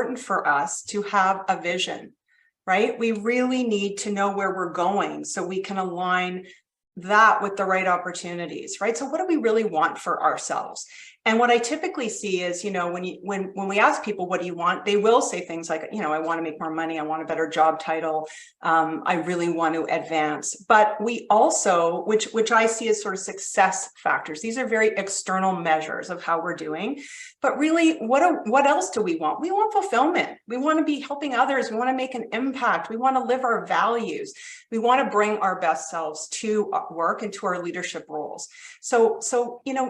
important for us to have a vision, right? We really need to know where we're going so we can align that with the right opportunities, right? So what do we really want for ourselves? And what I typically see is, when we ask people, what do you want? They will say things like, I want to make more money. I want a better job title. I really want to advance. But we also, which I see as sort of success factors. These are very external measures of how we're doing. But really, what else do we want? We want fulfillment. We want to be helping others. We want to make an impact. We want to live our values. We want to bring our best selves to work and to our leadership roles. So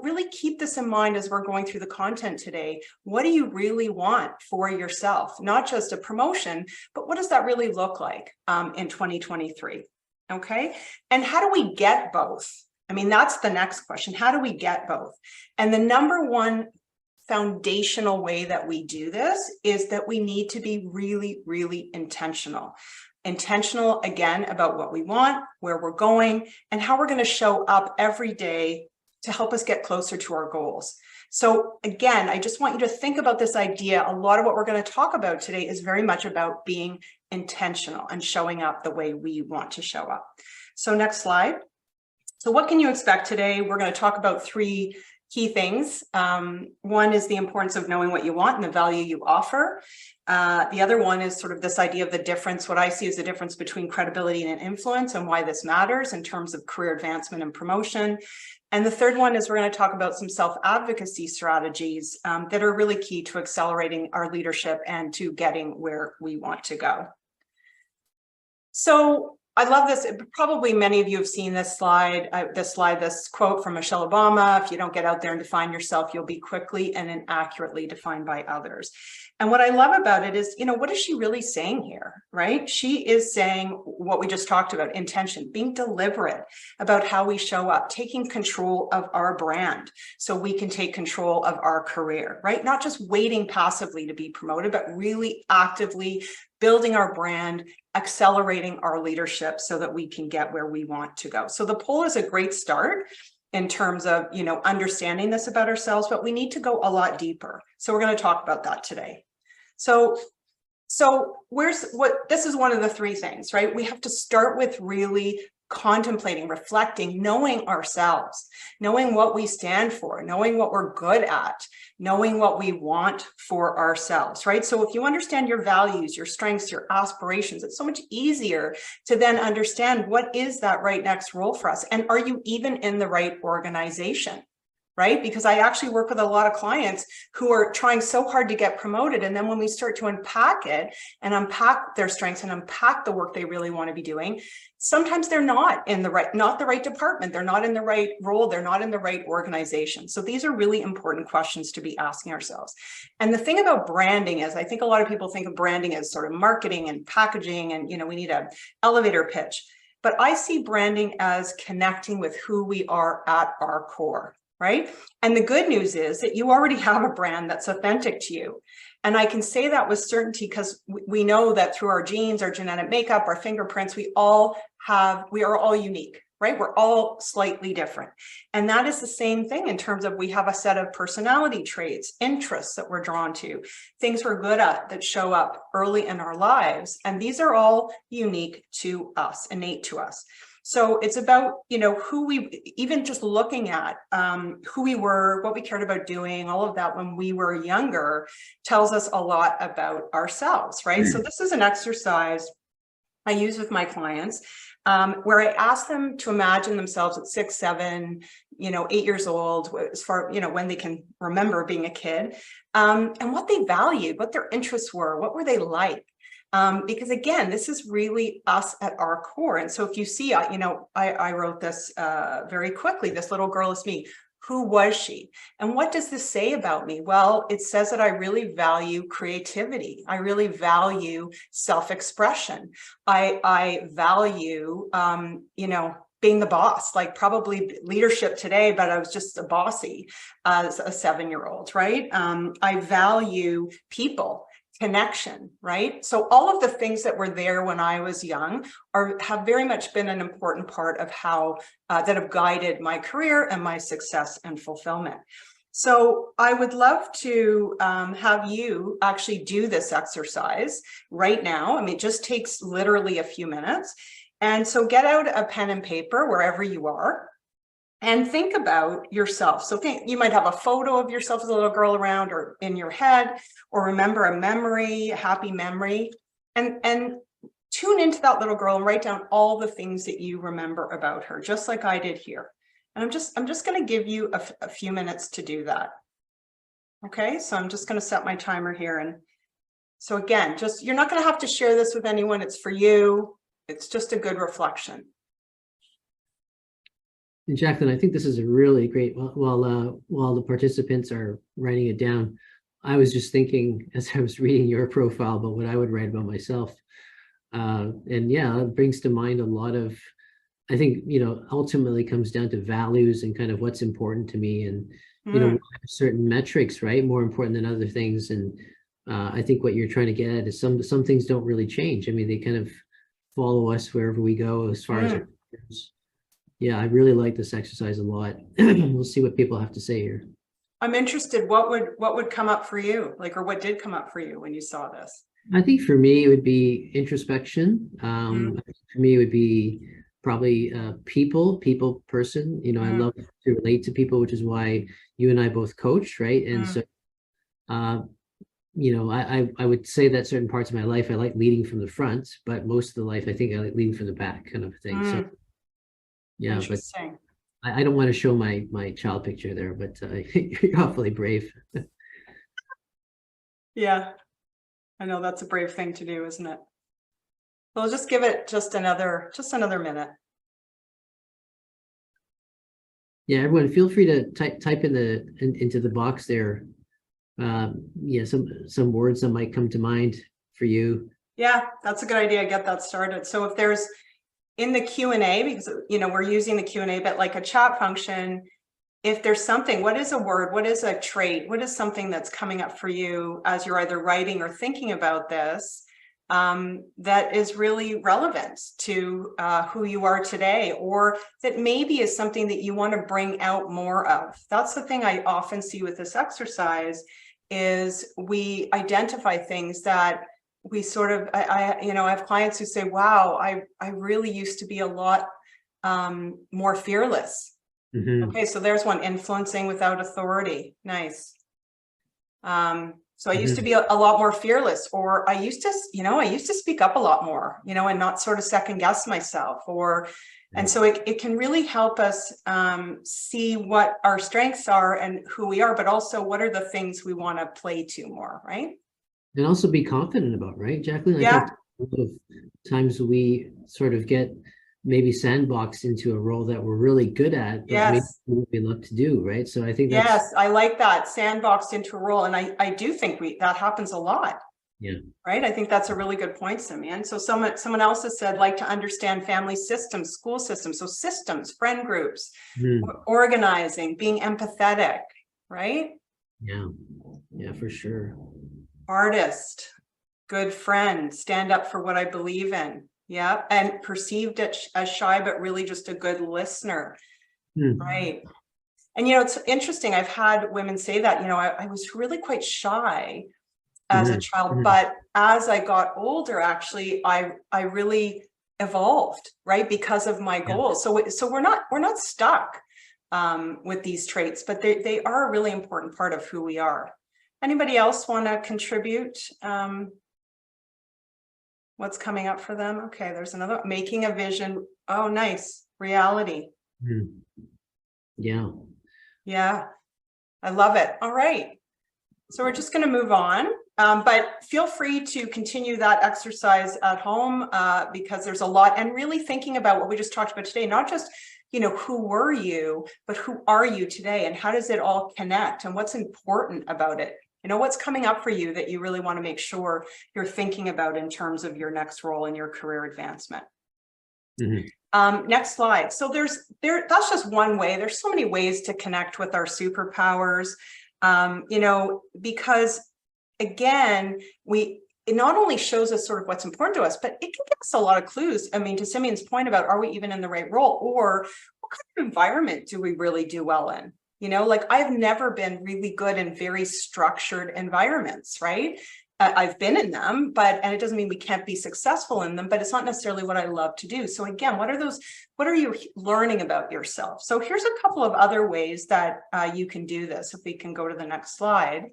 really keep this in mind as we're going through the content today. What do you really want for yourself? Not just a promotion, but what does that really look like in 2023? Okay. And how do we get both? I mean, that's the next question. How do we get both? And the number one foundational way that we do this is that we need to be really, really intentional. Intentional, again, about what we want, where we're going, and how we're going to show up every day to help us get closer to our goals. So again, I just want you to think about this idea. A lot of what we're going to talk about today is very much about being intentional and showing up the way we want to show up. So next slide. So what can you expect today? We're going to talk about 3 key things. One is the importance of knowing what you want and the value you offer. The other one is sort of this idea of the difference. What I see is the difference between credibility and influence and why this matters in terms of career advancement and promotion. And the third one is we're going to talk about some self-advocacy strategies that are really key to accelerating our leadership and to getting where we want to go. So I love this. Probably many of you have seen this slide, this quote from Michelle Obama: if you don't get out there and define yourself, you'll be quickly and inaccurately defined by others. And what I love about it is, what is she really saying here, right? She is saying what we just talked about: intention, being deliberate about how we show up, taking control of our brand so we can take control of our career, right? Not just waiting passively to be promoted, but really actively building our brand, accelerating our leadership so that we can get where we want to go. So the poll is a great start in terms of, understanding this about ourselves, but we need to go a lot deeper. So we're going to talk about that today. So this is one of the 3 things, right? We have to start with really contemplating, reflecting, knowing ourselves, knowing what we stand for, knowing what we're good at, knowing what we want for ourselves, right? So if you understand your values, your strengths, your aspirations, it's so much easier to then understand what is that right next role for us. And are you even in the right organization? Right? Because I actually work with a lot of clients who are trying so hard to get promoted. And then when we start to unpack it and unpack their strengths and unpack the work they really want to be doing, sometimes they're not the right department. They're not in the right role. They're not in the right organization. So these are really important questions to be asking ourselves. And the thing about branding is, I think a lot of people think of branding as sort of marketing and packaging and, we need an elevator pitch. But I see branding as connecting with who we are at our core. Right? And the good news is that you already have a brand that's authentic to you. And I can say that with certainty because we know that through our genes, our genetic makeup, our fingerprints, we are all unique, right? We're all slightly different. And that is the same thing in terms of we have a set of personality traits, interests that we're drawn to, things we're good at that show up early in our lives. And these are all unique to us, innate to us. So it's about, who we, even just looking at who we were, what we cared about doing, all of that when we were younger tells us a lot about ourselves, right? So this is an exercise I use with my clients where I ask them to imagine themselves at 6, 7, 8 years old, as far, when they can remember being a kid, and what they valued, what their interests were, what were they like? Because again, this is really us at our core. And so if you see, I wrote this very quickly, this little girl is me. Who was she? And what does this say about me? Well, it says that I really value creativity. I really value self-expression. I value, being the boss, like probably leadership today, but I was just a bossy as a 7-year-old, right? I value people. Connection, right? So all of the things that were there when I was young have very much been an important part of how that have guided my career and my success and fulfillment. So I would love to have you actually do this exercise right now. I mean, it just takes literally a few minutes. And so get out a pen and paper wherever you are and think about yourself. So you might have a photo of yourself as a little girl around or in your head, or remember a memory, a happy memory, and tune into that little girl and write down all the things that you remember about her, just like I did here. And I'm just going to give you a few minutes to do that. Okay, so I'm just going to set my timer here. And so again, you're not going to have to share this with anyone. It's for you. It's just a good reflection. And Jacqueline, I think this is a really great, while the participants are writing it down, I was just thinking as I was reading your profile about what I would write about myself. And yeah, it brings to mind a lot of, I think, ultimately comes down to values and kind of what's important to me, and, certain metrics, right? More important than other things. And I think what you're trying to get at is some things don't really change. I mean, they kind of follow us wherever we go as far as our careers. Yeah, I really like this exercise a lot. We'll see what people have to say here. I'm interested, what would come up for you, or what did come up for you when you saw this? I think for me, it would be introspection. For me, it would be probably people person. I love to relate to people, which is why you and I both coach, right? And so, I would say that certain parts of my life, I like leading from the front, but most of the life, I think I like leading from the back, kind of thing. So, yeah, but I don't want to show my child picture there, but you're awfully brave. Yeah, I know that's a brave thing to do, isn't it? Well, just give it just another minute. Yeah, everyone, feel free to type into the box there. Yeah, some words that might come to mind for you. Yeah, that's a good idea. Get that started. So if there's in the Q&A, because we're using the Q&A, but like a chat function, if there's something, what is a word, what is a trait, what is something that's coming up for you as you're either writing or thinking about this, that is really relevant to who you are today, or that maybe is something that you want to bring out more of. That's the thing I often see with this exercise, is we identify things that we sort of, I have clients who say, wow, I really used to be a lot more fearless. Okay, so there's one, influencing without authority. Nice. So I used to be a lot more fearless, or I used to speak up a lot more, and not sort of second guess myself, and so it can really help us see what our strengths are and who we are, but also what are the things we want to play to more, right? And also be confident about, right, Jacqueline? Yeah. I think a lot of times we sort of get maybe sandboxed into a role that we're really good at, but maybe we love to do, right? So I think that's... Yes, I like that, sandboxed into a role. And I do think that happens a lot. Yeah. Right. I think that's a really good point, Simeon. So someone else has said, like, to understand family systems, school systems. So systems, friend groups, organizing, being empathetic, right? Yeah. Yeah, for sure. Artist, good friend, stand up for what I believe in. Yeah. And perceived as shy, but really just a good listener. Right. And, it's interesting. I've had women say that, I was really quite shy as a child, but as I got older, actually, I really evolved, right? Because of my goals. So we're not stuck with these traits, but they are a really important part of who we are. Anybody else want to contribute? What's coming up for them? Okay, there's another, making a vision. Oh, nice. Reality. Yeah. Yeah. I love it. All right. So we're just going to move on, but feel free to continue that exercise at home because there's a lot, and really thinking about what we just talked about today, not just, who were you, but who are you today, and how does it all connect, and what's important about it? What's coming up for you that you really want to make sure you're thinking about in terms of your next role in your career advancement. Next slide. So that's just one way. There's so many ways to connect with our superpowers, because again, it not only shows us sort of what's important to us, but it can give us a lot of clues. I mean, to Simeon's point about, are we even in the right role, or what kind of environment do we really do well in? Like I've never been really good in very structured environments, right? I've been in them, and it doesn't mean we can't be successful in them, but it's not necessarily what I love to do. So again, what are you learning about yourself? So here's a couple of other ways that you can do this. If we can go to the next slide.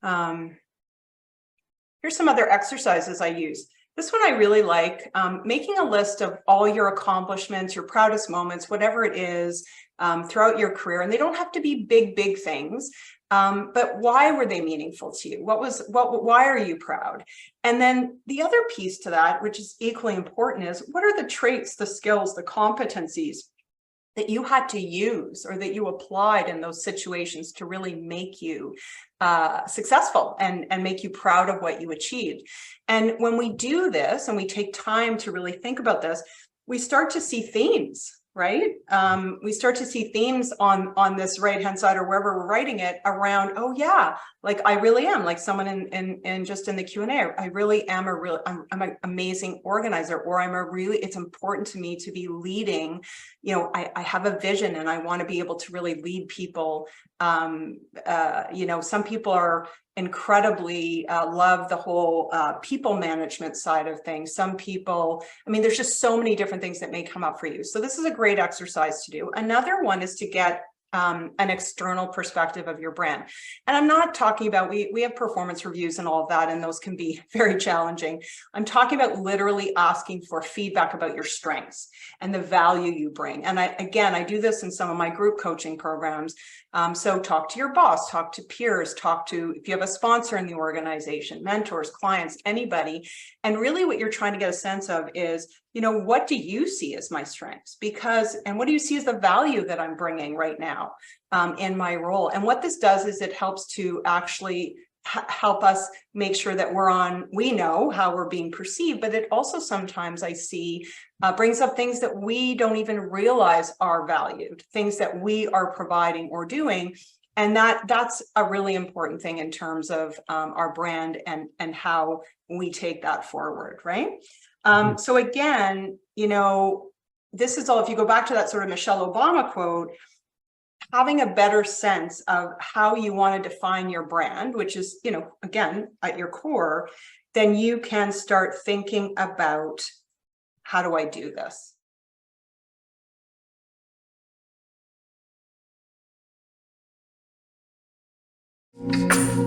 Here's some other exercises I use. This one I really like, making a list of all your accomplishments, your proudest moments, whatever it is, throughout your career. And they don't have to be big things, but why were they meaningful to you? Why are you proud? And then the other piece to that, which is equally important, is what are the traits, the skills, the competencies that you had to use or that you applied in those situations to really make you successful and make you proud of what you achieved. And when we do this and we take time to really think about this, we start to see themes, right? We start to see themes on this right-hand side or wherever we're writing it around, oh yeah, like I really am, like someone in just in the Q&A, I really am I'm an amazing organizer, or it's important to me to be leading, I have a vision and I want to be able to really lead people. Some people are incredibly love the whole people management side of things. Some people, there's just so many different things that may come up for you. So this is a great exercise to do. Another one is to get an external perspective of your brand. And I'm not talking about, we have performance reviews and all of that, and those can be very challenging. I'm talking about literally asking for feedback about your strengths and the value you bring. And I do this in some of my group coaching programs. So talk to your boss, talk to peers, if you have a sponsor in the organization, mentors, clients, anybody. And really what you're trying to get a sense of is, what do you see as my strengths? And what do you see as the value that I'm bringing right now in my role? And what this does is it helps to actually help us make sure that we know how we're being perceived, but it also sometimes I see brings up things that we don't even realize are valued, things that we are providing or doing. And that's a really important thing in terms of our brand and how we take that forward, right? So again, this is all, if you go back to that sort of Michelle Obama quote, having a better sense of how you want to define your brand, which is, again, at your core, then you can start thinking about, how do I do this?